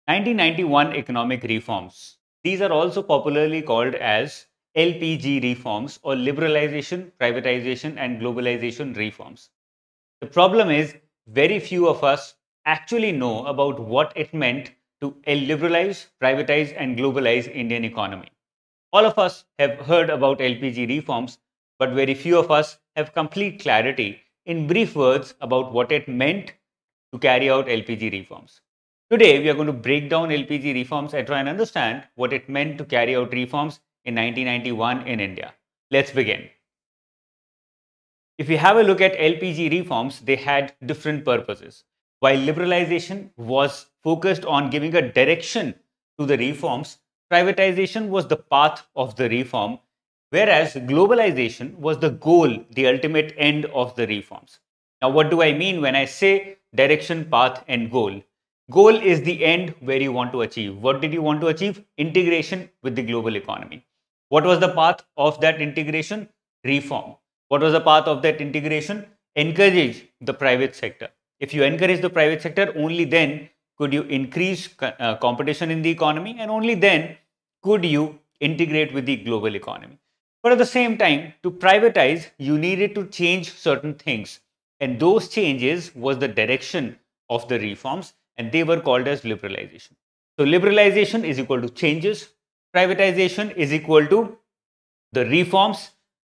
1991 economic reforms. These are also popularly called as LPG reforms or liberalization, privatization and globalization reforms. The problem is very few of us actually know about what it meant to liberalize, privatize and globalize Indian economy. All of us have heard about LPG reforms, but very few of us have complete clarity in brief words about what it meant to carry out LPG reforms. Today, we are going to break down LPG reforms and try and understand what it meant to carry out reforms in 1991 in India. Let's begin. If we have a look at LPG reforms, they had different purposes. While liberalization was focused on giving a direction to the reforms, privatization was the path of the reform, whereas globalization was the goal, the ultimate end of the reforms. Now, what do I mean when I say direction, path, and goal? Goal is the end where you want to achieve. What did you want to achieve? Integration with the global economy. What was the path of that integration? Reform. What was the path of that integration? Encourage the private sector. If you encourage the private sector, only then could you increase competition in the economy, and only then could you integrate with the global economy. But at the same time, to privatize, you needed to change certain things. And those changes was the direction of the reforms, and they were called as liberalization. So liberalization is equal to changes. Privatization is equal to the reforms,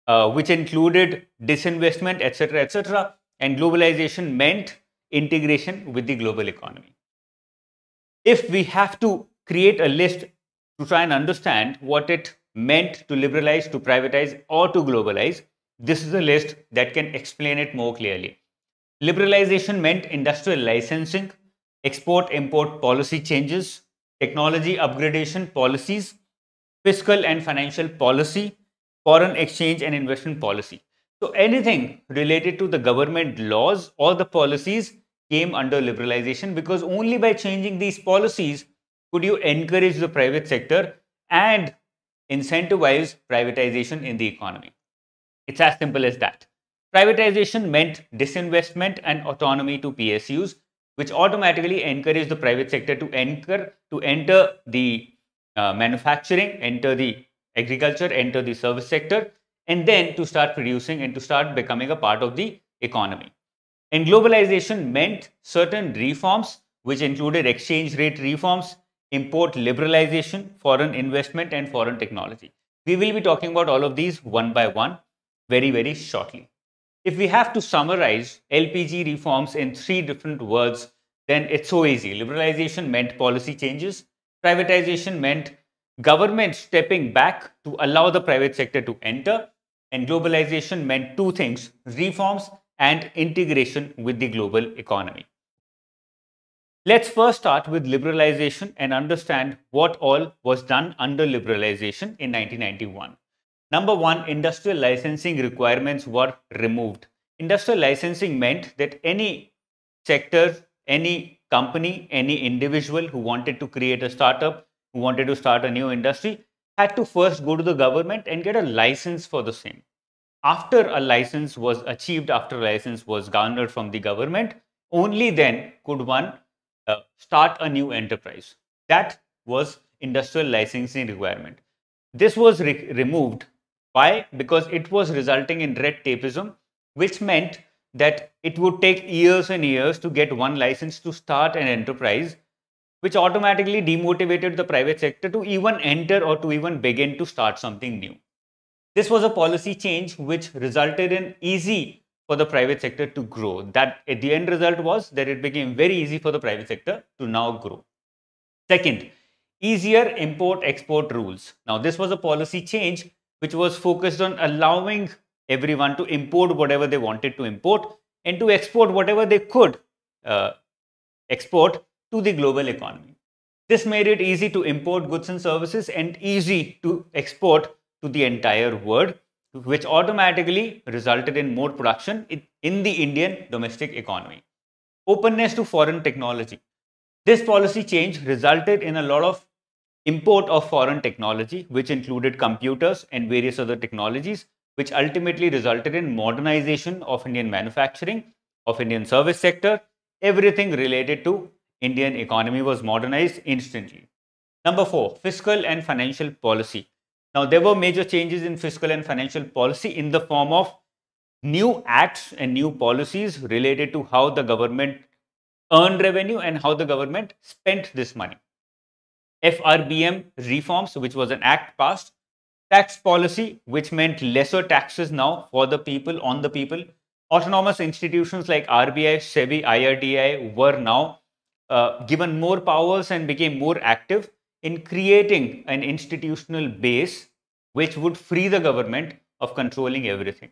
which included disinvestment, etc., etc. And globalization meant integration with the global economy. If we have to create a list to try and understand what it meant to liberalize, to privatize, or to globalize, this is a list that can explain it more clearly. Liberalization meant industrial licensing, export-import policy changes, technology upgradation policies, fiscal and financial policy, foreign exchange and investment policy. So anything related to the government laws or the policies came under liberalization, because only by changing these policies could you encourage the private sector and incentivize privatization in the economy. It's as simple as that. Privatization meant disinvestment and autonomy to PSUs, which automatically encouraged the private sector to enter the manufacturing, enter the agriculture, enter the service sector, and then to start producing and to start becoming a part of the economy. And globalization meant certain reforms, which included exchange rate reforms, import liberalization, foreign investment, and foreign technology. We will be talking about all of these one by one very, very shortly. If we have to summarize LPG reforms in 3 different words, then it's so easy. Liberalization meant policy changes. Privatization meant government stepping back to allow the private sector to enter. And globalization meant 2 things: reforms and integration with the global economy. Let's first start with liberalization and understand what all was done under liberalization in 1991. Number 1, industrial licensing requirements were removed. Industrial licensing meant that any sector, any company, any individual who wanted to create a startup, who wanted to start a new industry, had to first go to the government and get a license for the same. After a license was achieved, after a license was garnered from the government, only then could one start a new enterprise. That was industrial licensing requirement. This was removed. Why? Because it was resulting in red tapeism, which meant that it would take years and years to get one license to start an enterprise, which automatically demotivated the private sector to even enter or to even begin to start something new. This was a policy change which resulted in easy for the private sector to grow. That at the end result was that it became very easy for the private sector to now grow. Second, easier import-export rules. Now, this was a policy change which was focused on allowing everyone to import whatever they wanted to import and to export whatever they could export to the global economy. This made it easy to import goods and services and easy to export to the entire world, which automatically resulted in more production in the Indian domestic economy. Openness to foreign technology. This policy change resulted in a lot of import of foreign technology, which included computers and various other technologies, which ultimately resulted in modernization of Indian manufacturing, of Indian service sector, everything related to Indian economy was modernized instantly. Number 4, fiscal and financial policy. Now, there were major changes in fiscal and financial policy in the form of new acts and new policies related to how the government earned revenue and how the government spent this money. FRBM reforms, which was an act passed, tax policy, which meant lesser taxes now for the people, on the people. Autonomous institutions like RBI, SEBI, IRDI were now given more powers and became more active in creating an institutional base which would free the government of controlling everything.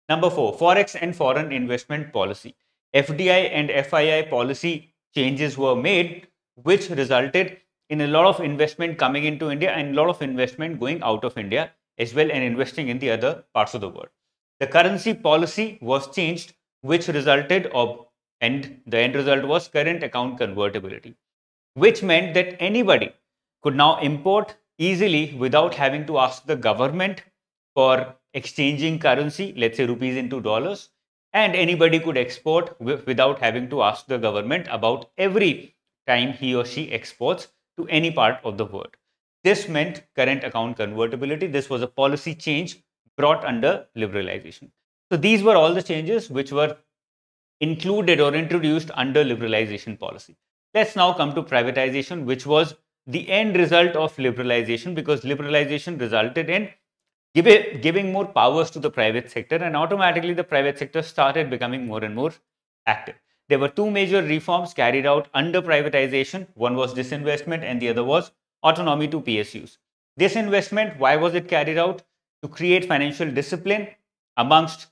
Number 4, forex and foreign investment policy. FDI and FII policy changes were made, which resulted in a lot of investment coming into India and a lot of investment going out of India as well and investing in the other parts of the world. The currency policy was changed, which resulted and the end result was current account convertibility, which meant that anybody could now import easily without having to ask the government for exchanging currency, let's say rupees into dollars, and anybody could export without having to ask the government about every time he or she exports to any part of the world. This meant current account convertibility. This was a policy change brought under liberalization. So these were all the changes which were included or introduced under liberalization policy. Let's now come to privatization, which was the end result of liberalization, because liberalization resulted in giving more powers to the private sector, and automatically the private sector started becoming more and more active. There were two major reforms carried out under privatization. One was disinvestment and the other was autonomy to PSUs. Disinvestment, why was it carried out? To create financial discipline amongst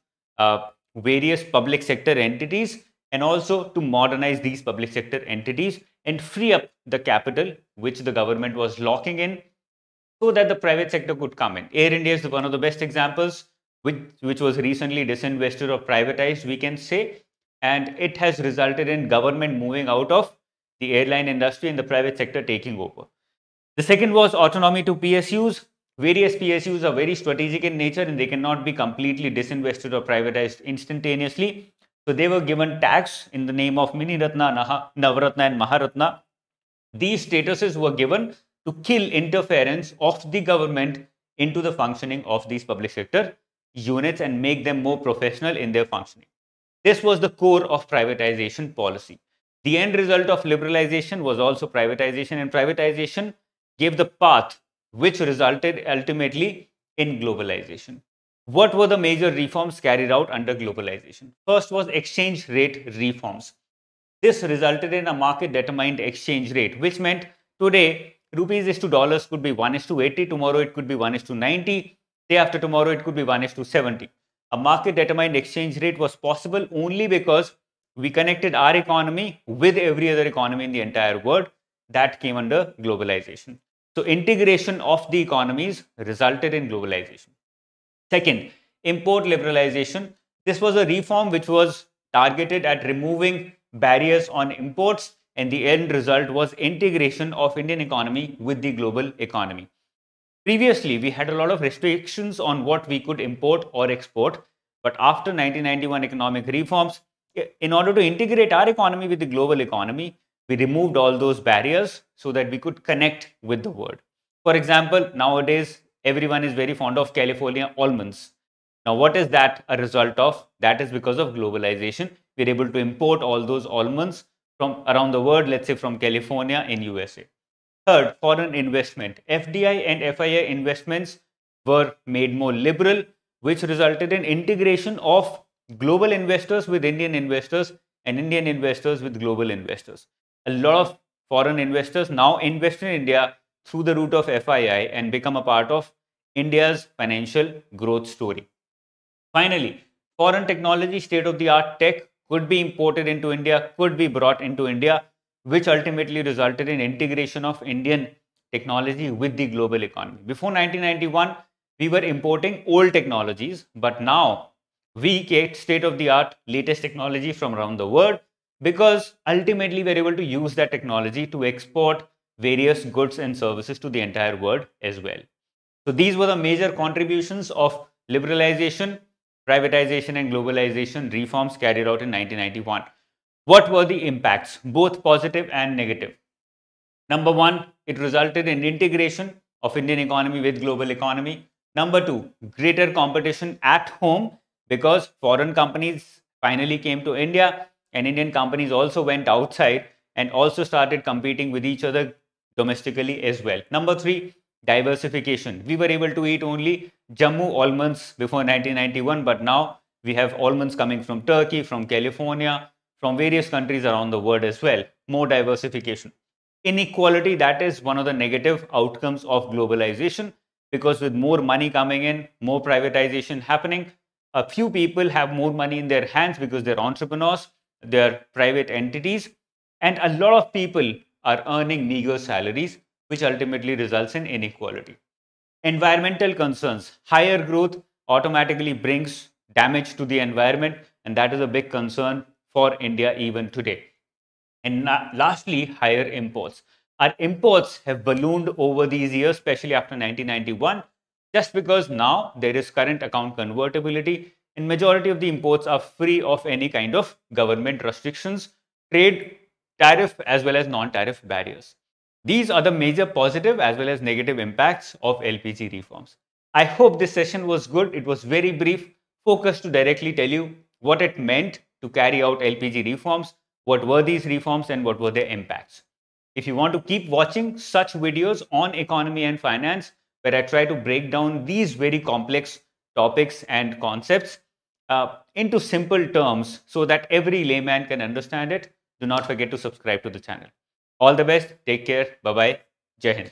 various public sector entities, and also to modernize these public sector entities and free up the capital which the government was locking in, so that the private sector could come in. Air India is one of the best examples, which was recently disinvested or privatized, we can say, and it has resulted in government moving out of the airline industry and the private sector taking over. The second was autonomy to PSUs. Various PSUs are very strategic in nature and they cannot be completely disinvested or privatized instantaneously. So they were given tax in the name of Mini Ratna, Navaratna and Maharatna. These statuses were given to kill interference of the government into the functioning of these public sector units and make them more professional in their functioning. This was the core of privatization policy. The end result of liberalization was also privatization, and privatization gave the path which resulted ultimately in globalization. What were the major reforms carried out under globalization? First was exchange rate reforms. This resulted in a market determined exchange rate, which meant today rupees is to dollars could be 1:80, tomorrow it could be 1:90, day after tomorrow it could be 1:70. A market determined exchange rate was possible only because we connected our economy with every other economy in the entire world. That came under globalization. So integration of the economies resulted in globalization. Second, import liberalization. This was a reform which was targeted at removing barriers on imports, and the end result was integration of Indian economy with the global economy. Previously, we had a lot of restrictions on what we could import or export, but after 1991 economic reforms, in order to integrate our economy with the global economy, we removed all those barriers so that we could connect with the world. For example, nowadays, everyone is very fond of California almonds. Now, what is that a result of? That is because of globalization. We're able to import all those almonds from around the world, let's say from California in USA. Third, foreign investment. FDI and FII investments were made more liberal, which resulted in integration of global investors with Indian investors and Indian investors with global investors. A lot of foreign investors now invest in India through the route of FII and become a part of India's financial growth story. Finally, foreign technology, state-of-the-art tech could be imported into India, could be brought into India, which ultimately resulted in integration of Indian technology with the global economy. Before 1991, we were importing old technologies, but now we get state-of-the-art latest technology from around the world, because ultimately we're able to use that technology to export various goods and services to the entire world as well. So these were the major contributions of liberalization, privatization and globalization reforms carried out in 1991. What were the impacts, both positive and negative? Number one, it resulted in integration of Indian economy with global economy. Number two, greater competition at home because foreign companies finally came to India and Indian companies also went outside and also started competing with each other domestically as well. Number three, diversification. We were able to eat only Jammu almonds before 1991, but now we have almonds coming from Turkey, from California, from various countries around the world as well. More diversification. Inequality, that is one of the negative outcomes of globalization, because with more money coming in, more privatization happening, a few people have more money in their hands because they're entrepreneurs, they're private entities, and a lot of people are earning meager salaries, which ultimately results in inequality. Environmental concerns. Higher growth automatically brings damage to the environment, and that is a big concern for India even today. And lastly, higher imports. Our imports have ballooned over these years, especially after 1991, just because now there is current account convertibility and majority of the imports are free of any kind of government restrictions, trade, tariff as well as non-tariff barriers. These are the major positive as well as negative impacts of LPG reforms. I hope this session was good. It was very brief, focused to directly tell you what it meant to carry out LPG reforms, what were these reforms and what were their impacts. If you want to keep watching such videos on economy and finance, where I try to break down these very complex topics and concepts into simple terms so that every layman can understand it, do not forget to subscribe to the channel. All the best. Take care. Bye-bye. Jai Hind.